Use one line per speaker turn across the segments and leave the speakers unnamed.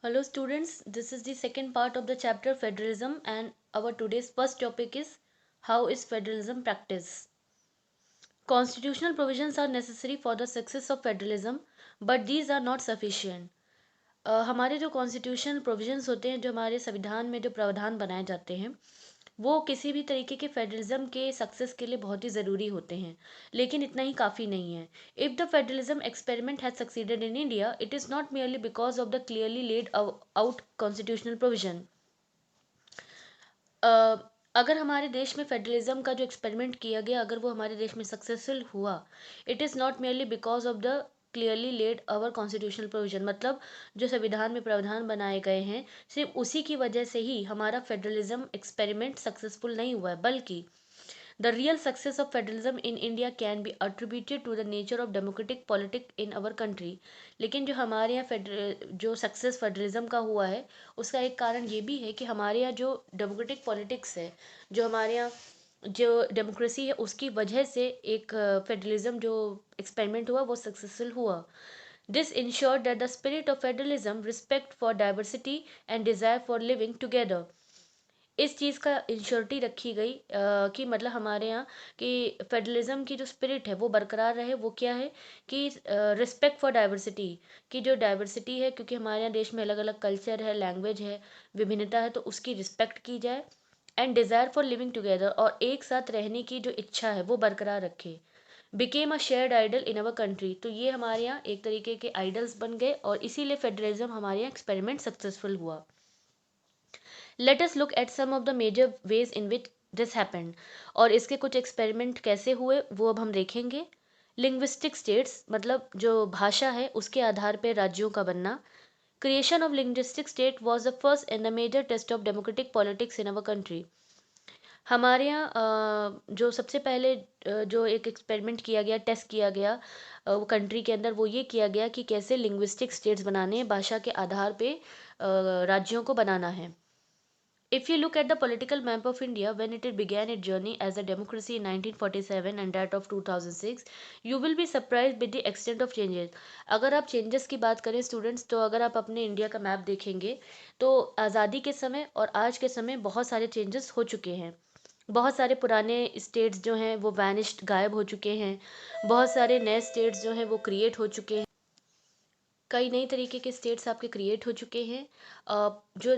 Hello students, this is the second part of the chapter Federalism and our today's first topic is how is federalism practiced. Constitutional provisions are necessary for the success of federalism but these are not sufficient. हमारे जो constitutional provisions होते हैं जो हमारे संविधान में जो प्रावधान बनाए जाते हैं वो किसी भी तरीके के फेडरलिज्म के सक्सेस के लिए बहुत ही ज़रूरी होते हैं लेकिन इतना ही काफ़ी नहीं है. If the federalism experiment has succeeded in India it is not merely because of the clearly laid out constitutional provision. अगर हमारे देश में फेडरलिज्म का जो एक्सपेरिमेंट किया गया अगर वो हमारे देश में सक्सेसफुल हुआ it is not merely because of the clearly laid our constitutional provision. मतलब जो संविधान में प्रावधान बनाए गए हैं सिर्फ उसी की वजह से ही हमारा फेडरलिज्म एक्सपेरिमेंट सक्सेसफुल नहीं हुआ है बल्कि the real success of federalism in India can be attributed to the nature of democratic politics in our country. लेकिन जो हमारे यहाँ जो सक्सेस फेडरलिज्म का हुआ है उसका एक कारण ये भी है कि हमारे यहाँ जो डेमोक्रेटिक पॉलिटिक्स है जो हमारे यहाँ जो डेमोक्रेसी है उसकी वजह से एक फेडरलिज्म जो एक्सपेरिमेंट हुआ वो सक्सेसफुल हुआ. This ensured that the spirit of federalism, respect for diversity and desire for living together, इस चीज़ का इंश्योरिटी रखी गई कि मतलब हमारे यहाँ कि फेडरलिज्म की जो स्पिरिट है वो बरकरार रहे. वो क्या है कि रिस्पेक्ट फॉर डाइवर्सिटी, कि जो डाइवर्सिटी है क्योंकि हमारे यहाँ देश में अलग अलग कल्चर है, लैंग्वेज है, विभिन्नता है, तो उसकी रिस्पेक्ट की जाए. And desire for living together, और एक साथ रहने की जो इच्छा है वो बरकरार रखे. Became a shared ideal in our country, तो ये हमारे यहाँ एक तरीके के आइडल्स बन गए और इसीलिए फेडरलिज्म हमारे यहाँ एक्सपेरिमेंट सक्सेसफुल हुआ. Let us look at some of the major ways in which this happened, और इसके कुछ एक्सपेरिमेंट कैसे हुए वो अब हम देखेंगे. लिंग्विस्टिक स्टेट्स, मतलब जो भाषा है उसके आधार पर राज्यों का बनना. Creation of linguistic state was the first and the major test of democratic politics in our country. हमारे यहाँ जो सबसे पहले जो एक एक्सपेरिमेंट किया गया, टेस्ट किया गया वो कंट्री के अंदर, वो ये किया गया कि कैसे लिंग्विस्टिक स्टेट्स बनाने हैं, भाषा के आधार पे राज्यों को बनाना है. If you look at the political map of India when it began its journey as a democracy in 1947 and that of 2006, you will be surprised with the extent of changes. अगर आप changes की बात करें students, तो अगर आप अपने India का मैप देखेंगे तो आज़ादी के समय और आज के समय बहुत सारे चेंजेस हो चुके हैं. बहुत सारे पुराने स्टेट्स जो हैं वो वैनिश्ड, गायब हो चुके हैं. बहुत सारे नए स्टेट्स जो हैं वो क्रिएट हो चुके हैं. कई नई तरीके के स्टेट्स आपके क्रिएट हो चुके हैं. जो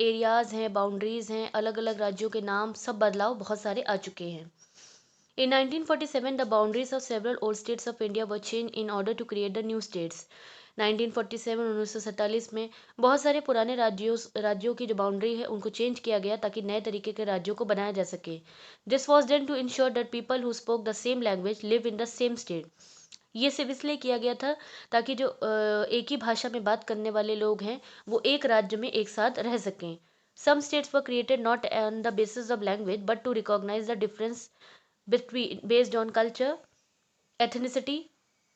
एरियाज़ हैं, बाउंड्रीज़ हैं, अलग अलग राज्यों के नाम, सब बदलाव बहुत सारे आ चुके हैं. In 1947, the boundaries of several old states of India were changed in order to create the new states. 1947 1947 में बहुत सारे पुराने राज्यों की जो बाउंड्री है उनको चेंज किया गया ताकि नए तरीके के राज्यों को बनाया जा सके. This was done to ensure that people who spoke the same language live in the same state. ये सिर्फ इसलिए किया गया था ताकि जो एक ही भाषा में बात करने वाले लोग हैं वो एक राज्य में एक साथ रह सकें. Some states were created not on the basis of language but to recognise the difference between based on culture, ethnicity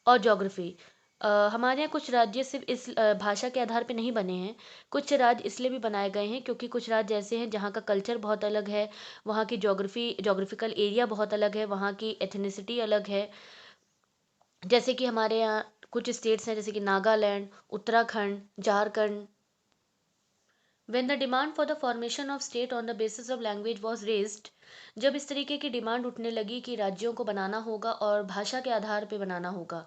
और जोग्राफी. हमारे यहाँ कुछ राज्य सिर्फ इस भाषा के आधार पे नहीं बने हैं. कुछ राज्य इसलिए भी बनाए गए हैं क्योंकि कुछ राज्य ऐसे हैं जहाँ का कल्चर बहुत अलग है, वहाँ की जोग्राफिकल एरिया बहुत अलग है, वहाँ की एथनिसिटी अलग है. जैसे कि हमारे यहाँ कुछ स्टेट्स हैं जैसे कि Nagaland, Uttarakhand, Jharkhand. When the demand for the formation of state on the basis of language was raised, जब इस तरीके की डिमांड उठने लगी कि राज्यों को बनाना होगा और भाषा के आधार पे बनाना होगा,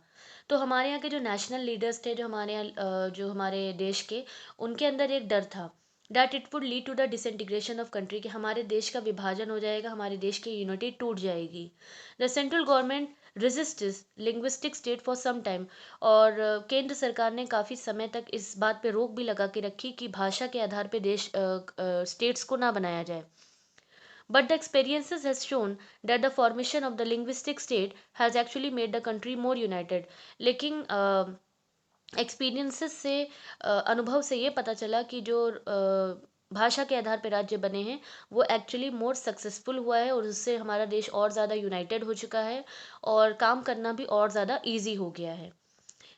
तो हमारे यहाँ के जो नेशनल लीडर्स थे, जो हमारे यहाँ जो हमारे देश के, उनके अंदर एक डर था that it would lead to the disintegration of country, कि हमारे देश का विभाजन हो जाएगा, हमारे देश की यूनिटी टूट जाएगी. The central government resisted linguistic state for some time, और केंद्र सरकार ने काफ़ी समय तक इस बात पे रोक भी लगा के रखी कि भाषा के आधार पे देश स्टेट्स को ना बनाया जाए. But the experiences has shown that the formation of the linguistic state has actually made the country more United. लेकिन एक्सपीरियंसेस से अनुभव से ये पता चला कि जो भाषा के आधार पर राज्य बने हैं वो एक्चुअली मोर सक्सेसफुल हुआ है और उससे हमारा देश और ज़्यादा यूनाइटेड हो चुका है और काम करना भी और ज़्यादा ईजी हो गया है.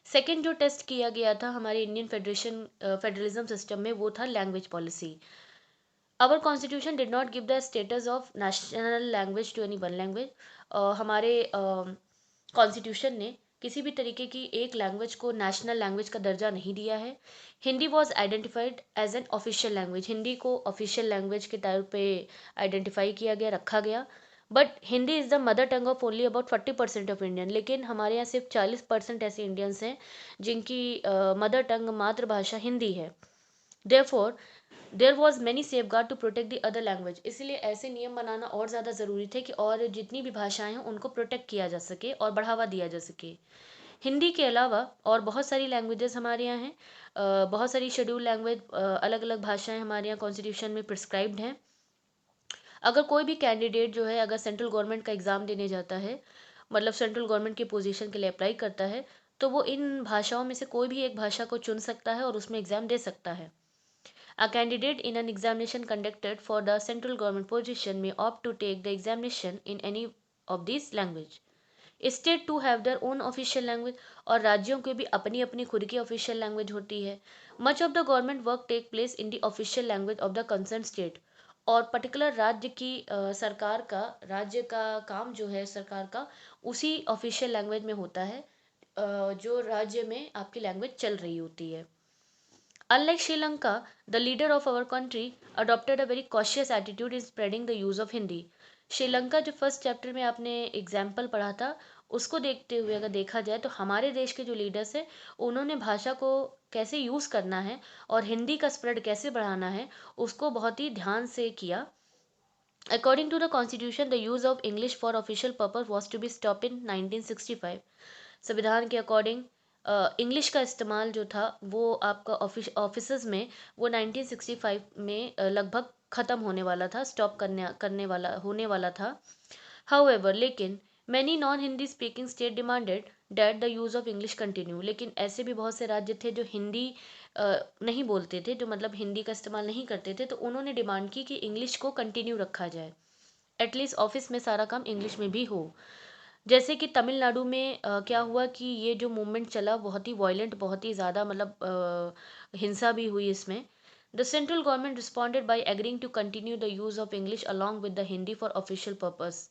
सेकेंड जो टेस्ट किया गया था हमारे इंडियन फेडरलिज्म सिस्टम में वो था language policy. Our constitution did not give the status of national language to any one language. हमारे कॉन्स्टिट्यूशन ने किसी भी तरीके की एक लैंग्वेज को नेशनल लैंग्वेज का दर्जा नहीं दिया है। Hindi was identified as an official language, Hindi को ऑफिशियल लैंग्वेज के तौर पे आइडेंटिफाई किया गया, रखा गया। But Hindi is the mother tongue of only about 40% of Indian, लेकिन हमारे यहाँ सिर्फ 40% ऐसे इंडियंस हैं जिनकी मदर टंग मातृभाषा हिंदी है। Therefore there was many safeguard to protect the other language, इसलिए ऐसे नियम बनाना और ज़्यादा ज़रूरी थे कि और जितनी भी भाषाएं हैं उनको प्रोटेक्ट किया जा सके और बढ़ावा दिया जा सके। हिंदी के अलावा और बहुत सारी लैंग्वेजेस हमारे यहाँ हैं, बहुत सारी शेड्यूल लैंग्वेज, अलग अलग भाषाएं हमारे यहाँ कॉन्स्टिट्यूशन में प्रिस्क्राइब्ड हैं। अगर कोई भी कैंडिडेट जो है अगर सेंट्रल गवर्नमेंट का एग्ज़ाम देने जाता है, मतलब सेंट्रल गवर्नमेंट की पोजीशन के लिए अप्लाई करता है, तो वो इन भाषाओं में से कोई भी एक भाषा को चुन सकता है और उसमें एग्ज़ाम दे सकता है। A candidate in an examination conducted for the central government position may opt to take the examination in any of these language. State to have their own official language, और राज्यों की भी अपनी अपनी खुद की ऑफिशियल लैंग्वेज होती है। Much of the government work take place in the official language of the concern state, और पर्टिकुलर राज्य की सरकार का, राज्य का काम जो है सरकार का उसी ऑफिशियल लैंग्वेज में होता है, जो राज्य में आपकी लैंग्वेज चल रही होती है। Unlike Sri Lanka, the leader of our country adopted a very cautious attitude in spreading the use of Hindi. Sri Lanka जो फर्स्ट चैप्टर में आपने एग्जाम्पल पढ़ा था, उसको देखते हुए अगर देखा जाए तो हमारे देश के जो लीडर्स हैं उन्होंने भाषा को कैसे यूज़ करना है और हिंदी का स्प्रेड कैसे बढ़ाना है उसको बहुत ही ध्यान से किया। According to the constitution, the use of English for official purpose was to be stopped in 1965. संविधान के अकॉर्डिंग इंग्लिश का इस्तेमाल जो था वो आपका ऑफिस में वो 1965 में लगभग ख़त्म होने वाला था, स्टॉप करने वाला होने वाला था। हाउएवर, लेकिन many non Hindi speaking state demanded that the use of English continue, लेकिन ऐसे भी बहुत से राज्य थे जो हिंदी नहीं बोलते थे, जो मतलब हिंदी का इस्तेमाल नहीं करते थे, तो उन्होंने डिमांड की कि इंग्लिश को कंटिन्यू रखा जाए, एटलीस्ट ऑफिस में सारा काम इंग्लिश में भी हो। जैसे कि तमिलनाडु में क्या हुआ कि ये जो मूवमेंट चला बहुत ही वॉयलेंट, बहुत ही ज़्यादा मतलब हिंसा भी हुई इसमें। The central government responded by agreeing to continue the use of English along with the Hindi for official purpose.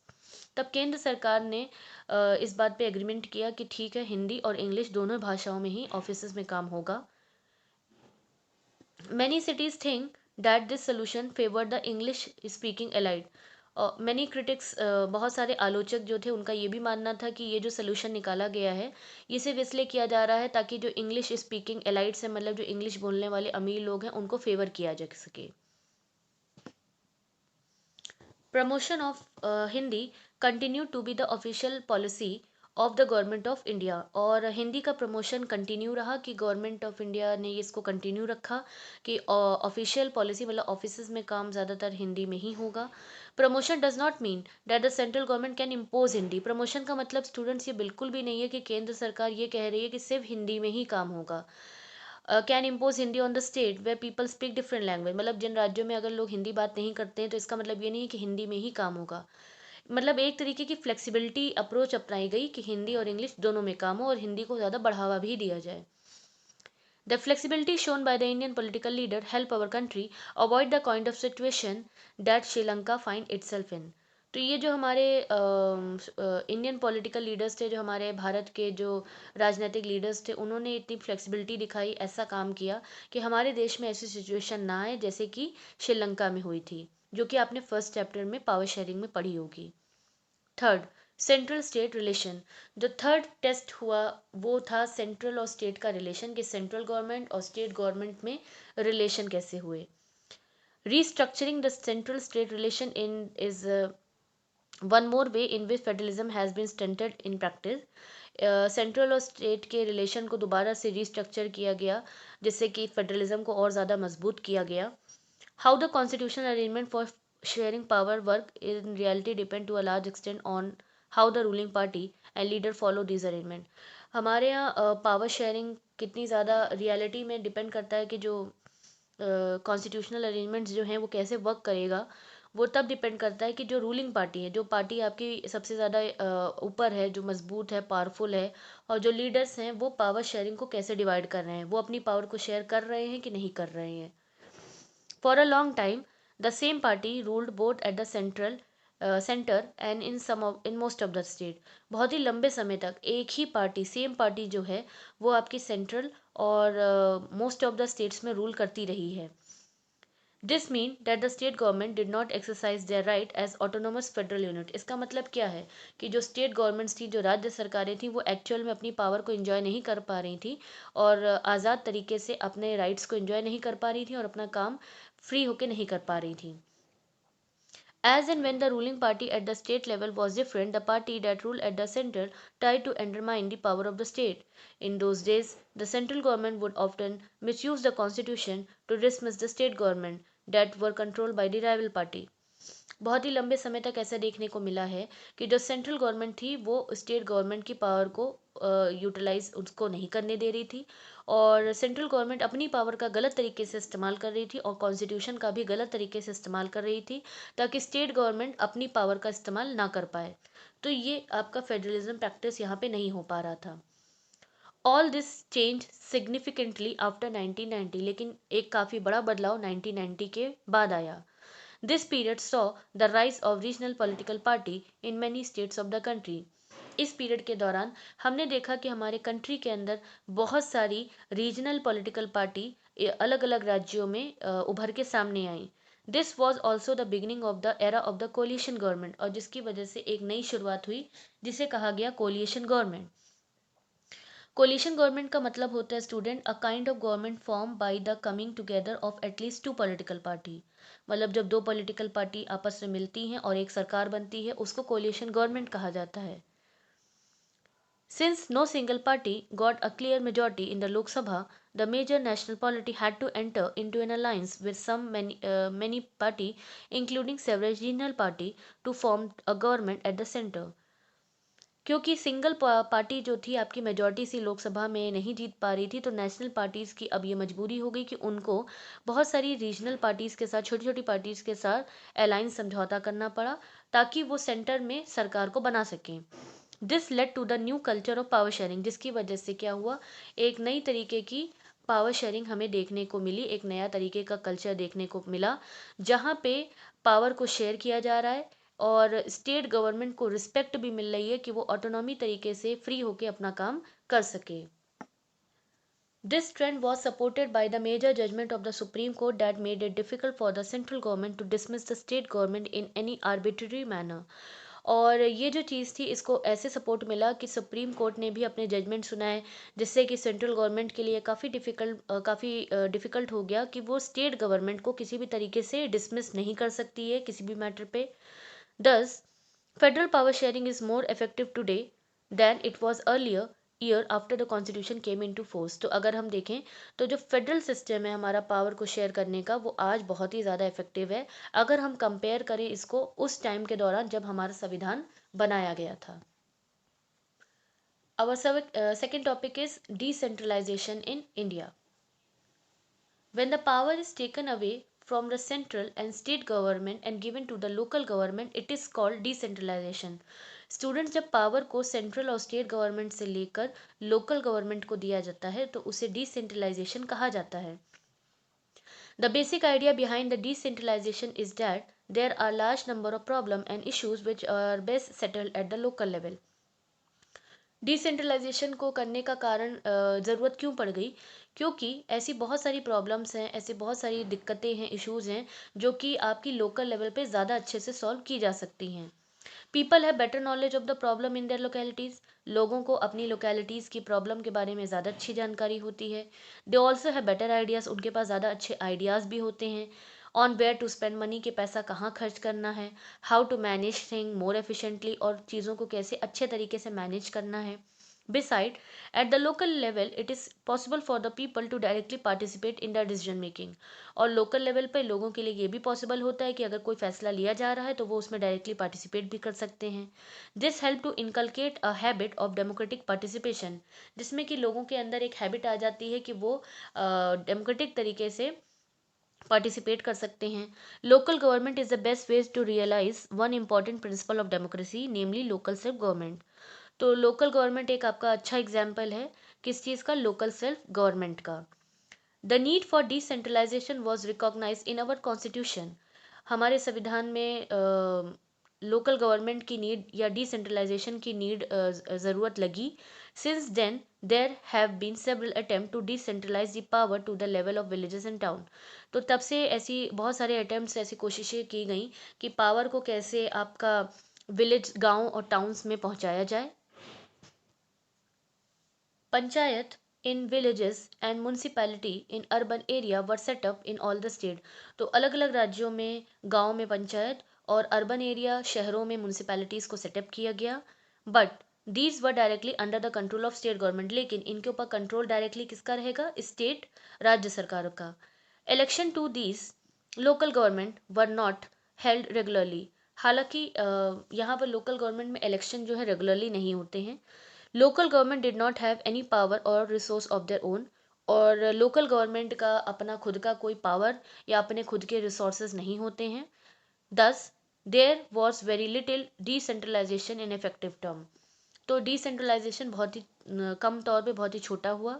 तब केंद्र सरकार ने इस बात पे एग्रीमेंट किया कि ठीक है, हिंदी और इंग्लिश दोनों भाषाओं में ही ऑफिस में काम होगा। Many cities think that this solution favour the English speaking allied. Many critics, बहुत सारे आलोचक जो थे उनका ये भी मानना था कि ये जो सोल्यूशन निकाला गया है ये सिर्फ इसलिए किया जा रहा है ताकि जो इंग्लिश स्पीकिंग एलाइट्स हैं, मतलब जो इंग्लिश बोलने वाले अमीर लोग हैं, उनको फेवर किया जा सके। Promotion of Hindi continue to be the official policy of the government of India, और हिंदी का प्रमोशन कंटिन्यू रहा कि गवर्नमेंट ऑफ इंडिया ने इसको कंटिन्यू रखा कि ऑफिशियल पॉलिसी मतलब ऑफिस में काम ज़्यादातर हिंदी में ही होगा। Promotion does not mean that the central government can impose Hindi, promotion का मतलब स्टूडेंट्स ये बिल्कुल भी नहीं है कि केंद्र सरकार ये कह रही है कि सिर्फ हिंदी में ही काम होगा। Can impose Hindi on the state way people speak different language, मतलब जिन राज्यों में अगर लोग हिंदी बात नहीं करते हैं तो इसका मतलब ये नहीं है कि हिंदी में ही काम होगा। मतलब एक तरीके की फ्लेक्सिबिलिटी अप्रोच अपनाई गई कि हिंदी और इंग्लिश दोनों में काम हो और हिंदी को ज़्यादा बढ़ावा भी दिया जाए। The flexibility shown by the Indian political leader help our country avoid the kind of situation that Sri Lanka find itself इन। तो ये जो हमारे इंडियन पॉलिटिकल लीडर्स थे, जो हमारे भारत के जो राजनीतिक लीडर्स थे, उन्होंने इतनी फ्लेक्सिबिलिटी दिखाई, ऐसा काम किया कि हमारे देश में ऐसी सिचुएशन ना आए जैसे कि श्रीलंका में हुई थी, जो कि आपने फर्स्ट चैप्टर में पावर शेयरिंग में पढ़ी होगी। Third, central state relation. जो थर्ड टेस्ट हुआ वो था सेंट्रल और स्टेट का रिलेशन, कि सेंट्रल गवर्नमेंट और स्टेट गवर्नमेंट में रिलेशन कैसे हुए। Restructuring the central state relation in is one more way in which federalism has been stunted in practice. Central और स्टेट के रिलेशन को दोबारा से रीस्ट्रक्चर किया गया जिससे कि फेडरलिज्म को और ज़्यादा मजबूत किया गया। How the constitutional arrangement for sharing power work in reality depend to a large extent on how the ruling party and leader follow these arrangement। हमारे यहाँ पावर शेयरिंग कितनी ज़्यादा रियलिटी में डिपेंड करता है कि जो कॉन्स्टिट्यूशनल अरेंजमेंट्स जो हैं वो कैसे वर्क करेगा, वो तब डिपेंड करता है कि जो रूलिंग पार्टी है, जो पार्टी आपकी सबसे ज़्यादा ऊपर है, जो मजबूत है, पावरफुल है, और जो लीडर्स हैं वो पावर शेयरिंग को कैसे डिवाइड कर रहे हैं, वो अपनी पावर को शेयर कर रहे हैं कि नहीं कर रहे हैं। For a long time, the same party ruled both at the central centre and in most of the state. बहुत ही लंबे समय तक एक ही पार्टी, सेम पार्टी जो है वो आपकी सेंट्रल और मोस्ट ऑफ द स्टेट्स में रूल करती रही है। This mean that the state government did not exercise their right as autonomous federal unit. इसका मतलब क्या है कि जो स्टेट गवर्नमेंट्स थी, जो राज्य सरकारें थी, वो एक्चुअल में अपनी पावर को एंजॉय नहीं कर पा रही थी और आज़ाद तरीके से अपने राइट्स को एंजॉय नहीं कर पा रही थी और अपना काम फ्री होके नहीं कर पा रही थी। As and when the ruling party at the state level was different, the party that ruled at the center tried to undermine the power of the state. In those days, the central government would often misuse the constitution to dismiss the state government that were controlled by the rival party. बहुत ही लंबे समय तक ऐसा देखने को मिला है कि जो सेंट्रल गवर्नमेंट थी वो स्टेट गवर्नमेंट की पावर को यूटिलाइज उसको नहीं करने दे रही थी और सेंट्रल गवर्नमेंट अपनी पावर का गलत तरीके से इस्तेमाल कर रही थी और कॉन्स्टिट्यूशन का भी गलत तरीके से इस्तेमाल कर रही थी ताकि स्टेट गवर्नमेंट अपनी पावर का इस्तेमाल ना कर पाए। तो ये आपका फेडरलिज्म प्रैक्टिस यहाँ पे नहीं हो पा रहा था। All this change significantly after 1990, लेकिन एक काफ़ी बड़ा बदलाव 1990 के बाद आया। This period saw the rise of regional political party in many states of the country. इस पीरियड के दौरान हमने देखा कि हमारे कंट्री के अंदर बहुत सारी रीजनल पॉलिटिकल पार्टी अलग अलग राज्यों में उभर के सामने आई। This was also the beginning of the era of the coalition government, और जिसकी वजह से एक नई शुरुआत हुई जिसे कहा गया कोलिशन गवर्नमेंट। कोलिशन गवर्नमेंट का मतलब होता है student, a kind of government form by the coming together of at least to political party. मतलब जब दो पॉलिटिकल पार्टी आपस में मिलती हैं और एक सरकार बनती है उसको कोलिशन गवर्नमेंट कहा जाता है। Since no single party got a clear majority in the Lok Sabha, the major national party had to enter into an alliance with many party, including several regional party, to form a government at the center. क्योंकि single party जो थी आपकी majority सी लोकसभा में नहीं जीत पा रही थी, तो नेशनल पार्टीज़ की अब ये मजबूरी हो गई कि उनको बहुत सारी रीजनल पार्टीज़ के साथ, छोटी छोटी पार्टीज़ के साथ अलायंस समझौता करना पड़ा ताकि वो सेंटर में सरकार को बना सकें। This led to the new culture of power sharing, जिसकी वजह से क्या हुआ, एक नई तरीके की पावर शेयरिंग हमें देखने को मिली, एक नया तरीके का कल्चर देखने को मिला जहाँ पे पावर को शेयर किया जा रहा है और स्टेट गवर्नमेंट को रिस्पेक्ट भी मिल रही है कि वो ऑटोनॉमी तरीके से फ्री होके अपना काम कर सके। This trend was supported by the major judgment of the Supreme Court that made it difficult for the central government to dismiss the state government in any arbitrary manner. और ये जो चीज़ थी इसको ऐसे सपोर्ट मिला कि सुप्रीम कोर्ट ने भी अपने जजमेंट सुनाए जिससे कि सेंट्रल गवर्नमेंट के लिए काफ़ी डिफ़िकल्ट हो गया कि वो स्टेट गवर्नमेंट को किसी भी तरीके से डिसमिस नहीं कर सकती है किसी भी मैटर पे। Thus, federal power sharing is more effective today than it was earlier year after the constitution came into force। तो अगर हम देखें तो जो फेडरल सिस्टम है हमारा पावर को शेयर करने का, वो आज बहुत ही ज़्यादा इफेक्टिव है अगर हम कंपेयर करें इसको उस टाइम के दौरान जब हमारा संविधान बनाया गया था। Our second topic is decentralization in India. When the power is taken away from the central and state government and given to the local government, it is called decentralization. Students, जब power को central और state government से लेकर local government को दिया जाता है तो उसे डिसेंट्रलाइजेशन कहा जाता है। The basic idea behind the decentralization is that there are large number of problems and issues which are best settled at the local level. Decentralisation को करने का कारण ज़रूरत क्यों पड़ गई, क्योंकि ऐसी बहुत सारी प्रॉब्लम्स हैं, ऐसी बहुत सारी दिक्कतें हैं, इश्यूज़ हैं जो कि आपकी लोकल लेवल पे ज़्यादा अच्छे से सॉल्व की जा सकती हैं। People have better knowledge of the problem in their localities. लोगों को अपनी लोकेलिटीज़ की प्रॉब्लम के बारे में ज़्यादा अच्छी जानकारी होती है। They also have better ideas, उनके पास ज़्यादा अच्छे आइडियाज़ भी होते हैं on where to spend money, के पैसा कहाँ खर्च करना है, how to manage thing more efficiently, और चीज़ों को कैसे अच्छे तरीके से मैनेज करना है। Beside, at the local level, it is possible for the people to directly participate in the decision making. और लोकल लेवल पे लोगों के लिए ये भी पॉसिबल होता है कि अगर कोई फैसला लिया जा रहा है तो वो उसमें डायरेक्टली पार्टिसिपेट भी कर सकते हैं। This help to inculcate a habit of democratic participation, जिसमें कि लोगों के अंदर एक हैबिट आ जाती है कि वो डेमोक्रेटिक तरीके से पार्टिसिपेट कर सकते हैं। Local government is the best ways to realise one important principle of democracy, namely local self government. तो लोकल गवर्नमेंट एक आपका अच्छा एग्जाम्पल है किस चीज़ का, लोकल सेल्फ गवर्नमेंट का। The need for decentralisation was recognise in our constitution. हमारे संविधान में लोकल गवर्नमेंट की नीड या डिसेंट्रलाइजेशन की नीड ज़रूरत लगी। Since then there have been several attempt to decentralise the power to the level of villages and town. तो तब से ऐसी बहुत सारे अटेम्प्ट्स, ऐसी कोशिशें की गई कि पावर को कैसे आपका विलेज, गांव और टाउन्स में पहुंचाया जाए। Panchayat in villages and municipality in urban area were set up in all the state। तो अलग अलग राज्यों में गांव में पंचायत और अर्बन एरिया शहरों में म्यूनिसिपैलिटीज को सेटअप किया गया। But these were directly under the control of state government. लेकिन इनके ऊपर कंट्रोल डायरेक्टली किसका रहेगा? स्टेट, राज्य सरकारों का। Election to these local government were not held regularly. हालांकि यहाँ पर लोकल गवर्नमेंट में इलेक्शन जो है रेगुलरली नहीं होते हैं। Local government did not have any power और रिसोर्स ऑफ देयर ओन। और लोकल गवर्नमेंट का अपना खुद का कोई पावर या अपने खुद के रिसोर्सेज नहीं होते हैं। Thus there was very little decentralisation in effective term. तो डिसेंट्रलाइजेशन बहुत ही कम तौर पे बहुत ही छोटा हुआ।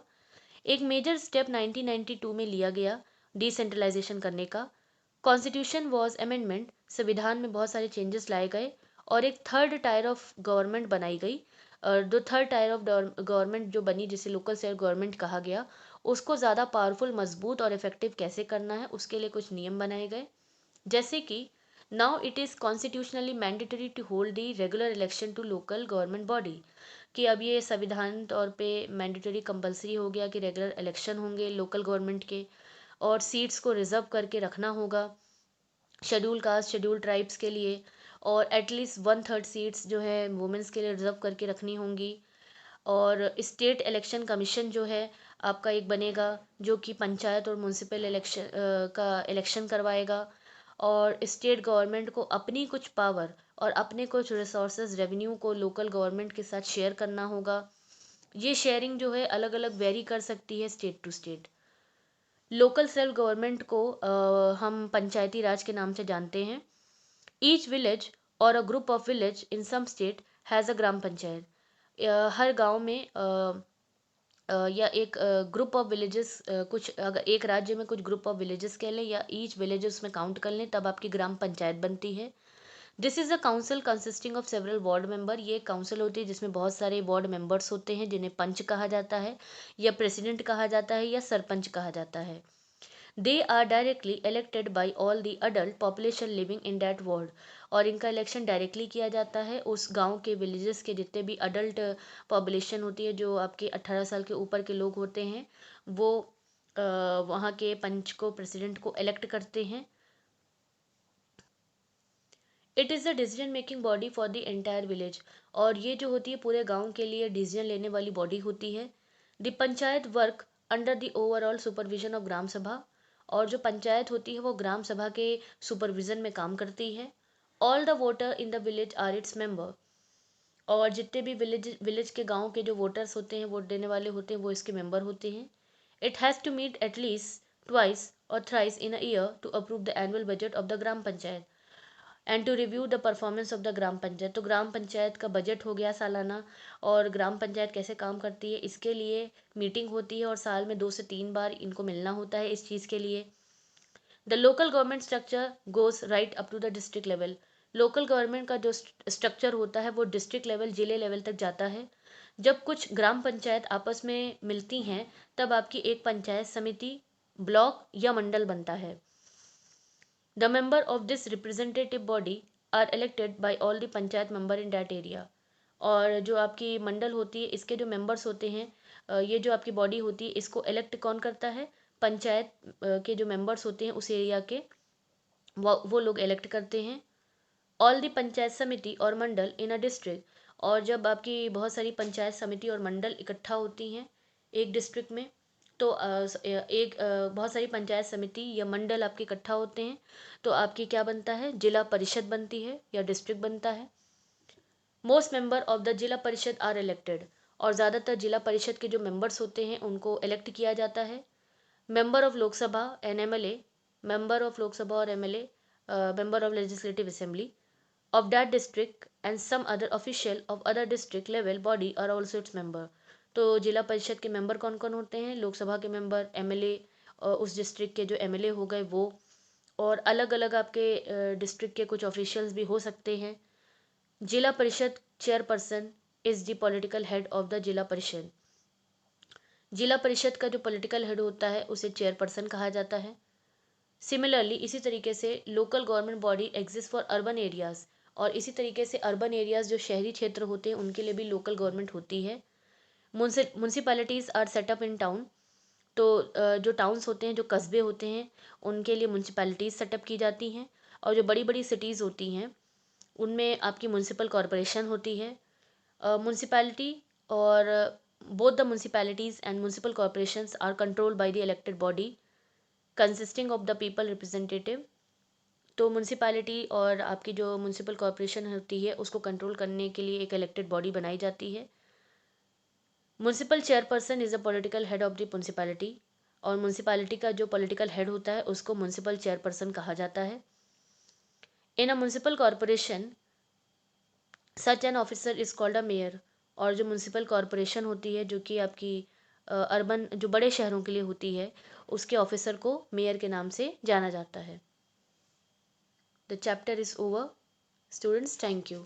एक मेजर स्टेप 1992 में लिया गया डिसेंट्रलाइजेशन करने का। कॉन्स्टिट्यूशन वॉज अमेंडमेंट, संविधान में बहुत सारे चेंजेस लाए गए और एक थर्ड टायर ऑफ गवर्नमेंट बनाई गई। और जो थर्ड टायर ऑफ गवर्नमेंट जो बनी, जिसे लोकल सेल्फ गवर्नमेंट कहा गया, उसको ज़्यादा पावरफुल, मजबूत और इफेक्टिव कैसे करना है उसके लिए कुछ नियम बनाए गए। जैसे कि now it is constitutionally mandatory to hold the regular election to local government body. कि अब ये संविधान तौर पे मैंडेटरी कंपलसरी हो गया कि रेगुलर इलेक्शन होंगे लोकल गवर्नमेंट के, और सीट्स को रिजर्व करके रखना होगा शेड्यूल कास्ट, शेड्यूल ट्राइब्स के लिए, और एटलीस्ट 1/3 सीट्स जो है वुमेंस के लिए रिजर्व करके रखनी होंगी। और स्टेट इलेक्शन कमीशन जो है आपका एक बनेगा, जो कि पंचायत और म्यूनसिपल इलेक्शन का इलेक्शन करवाएगा। और स्टेट गवर्नमेंट को अपनी कुछ पावर और अपने कुछ रिसोर्सेज, रेवेन्यू को लोकल गवर्नमेंट के साथ शेयर करना होगा। ये शेयरिंग जो है अलग अलग वेरी कर सकती है state to state. Local self government को हम पंचायती राज के नाम से जानते हैं। ईच विलेज और a group of village in some state has a gram panchayat. हर गांव में या एक ग्रुप ऑफ विलेजेस, कुछ अगर एक राज्य में कुछ ग्रुप ऑफ विलेजेस कह लें या ईच विलेजेस में काउंट कर लें, तब आपकी ग्राम पंचायत बनती है। This is a council consisting of several ward member. ये काउंसिल होती है जिसमें बहुत सारे वार्ड मेंबर्स होते हैं, जिन्हें पंच कहा जाता है या प्रेसिडेंट कहा जाता है या सरपंच कहा जाता है। They are directly elected by all the adult population living in that ward. और इनका इलेक्शन डायरेक्टली किया जाता है उस गांव के, विलेजेस के जितने भी अडल्ट पॉपुलेशन होती है, जो आपके 18 साल के ऊपर के लोग होते हैं, वो वहाँ के पंच को, प्रेसिडेंट को इलेक्ट करते हैं। It is the decision making body for the entire village. और ये जो होती है पूरे गांव के लिए डिसीजन लेने वाली बॉडी होती है। The panchayat work under the overall supervision of gram sabha. और जो पंचायत होती है वो ग्राम सभा के सुपरविजन में काम करती है। All the voter in the village are its member. और जितने भी विलेज के, गांव के जो वोटर्स होते हैं, वोट देने वाले होते हैं, वो इसके मेंबर होते हैं। It has to meet at least twice और thrice in a year to approve the annual budget of the gram panchayat and to review the performance of the gram panchayat. तो ग्राम पंचायत का बजट हो गया सालाना, और ग्राम पंचायत कैसे काम करती है इसके लिए मीटिंग होती है, और साल में 2 से 3 बार इनको मिलना होता है इस चीज़ के लिए। The local government structure goes right up to the district level. Local government का जो स्ट्रक्चर होता है वो डिस्ट्रिक्ट लेवल, जिले लेवल तक जाता है। जब कुछ ग्राम पंचायत आपस में मिलती हैं, तब आपकी एक पंचायत समिति, ब्लॉक या मंडल बनता है। The member of this representative body are elected by all the panchayat member in that area। और जो आपकी मंडल होती है, इसके जो मेंबर्स होते हैं, ये जो आपकी बॉडी होती है, इसको इलेक्ट कौन करता है? पंचायत के जो मेंबर्स होते हैं उस एरिया के, वो लोग इलेक्ट करते हैं। ऑल दी पंचायत समिति और मंडल इन अ डिस्ट्रिक्ट। और जब आपकी बहुत सारी पंचायत समिति और मंडल इकट्ठा होती हैं एक डिस्ट्रिक्ट में, तो बहुत सारी पंचायत समिति या मंडल आपके इकट्ठा होते हैं, तो आपकी क्या बनता है? जिला परिषद बनती है या डिस्ट्रिक्ट बनता है। मोस्ट मेंबर ऑफ द जिला परिषद आर इलेक्टेड। और ज़्यादातर जिला परिषद के जो मेंबर्स होते हैं उनको इलेक्ट किया जाता है। Member of Lok Sabha and MLA, member of Lok Sabha और MLA, member of legislative assembly of that district and some other official of other district level body are also its member। तो जिला परिषद के मेंबर कौन कौन होते हैं? लोकसभा के मेंबर, एमएलए, उस डिस्ट्रिक्ट के जो एमएलए हो गए वो, और अलग अलग आपके डिस्ट्रिक्ट के कुछ ऑफिशियल्स भी हो सकते हैं। जिला परिषद chairperson is the political head of the जिला परिषद। जिला परिषद का जो पॉलिटिकल हेड होता है उसे चेयरपर्सन कहा जाता है। सिमिलरली इसी तरीके से local government body exist for urban areas, और इसी तरीके से अर्बन एरियाज जो शहरी क्षेत्र होते हैं उनके लिए भी लोकल गवर्नमेंट होती है। Municipalities are set up in town, तो जो टाउन्स होते हैं, जो कस्बे होते हैं, उनके लिए म्यूनसिपैलिटीज़ सेटअप की जाती हैं। और जो बड़ी बड़ी सिटीज़ होती हैं उनमें आपकी म्यूनसिपल कॉरपोरेशन होती है। म्यूनसिपैलिटी और both the municipalities and municipal corporations are controlled by the elected body consisting of the people representative. तो म्यूनसिपैलिटी और आपकी जो म्यूनसिपल कॉरपोरेशन होती है उसको कंट्रोल करने के लिए एक इलेक्टेड बॉडी बनाई जाती है। Municipal chairperson is the political head of the municipality, और म्यूनसिपैलिटी का जो पॉलिटिकल हेड होता है उसको म्यूनसिपल चेयरपर्सन कहा जाता है। In a municipal corporation such an officer is called a mayor, और जो म्यूनसिपल कॉरपोरेशन होती है जो कि आपकी अर्बन जो बड़े शहरों के लिए होती है उसके ऑफिसर को मेयर के नाम से जाना जाता है। The chapter is over students, thank you.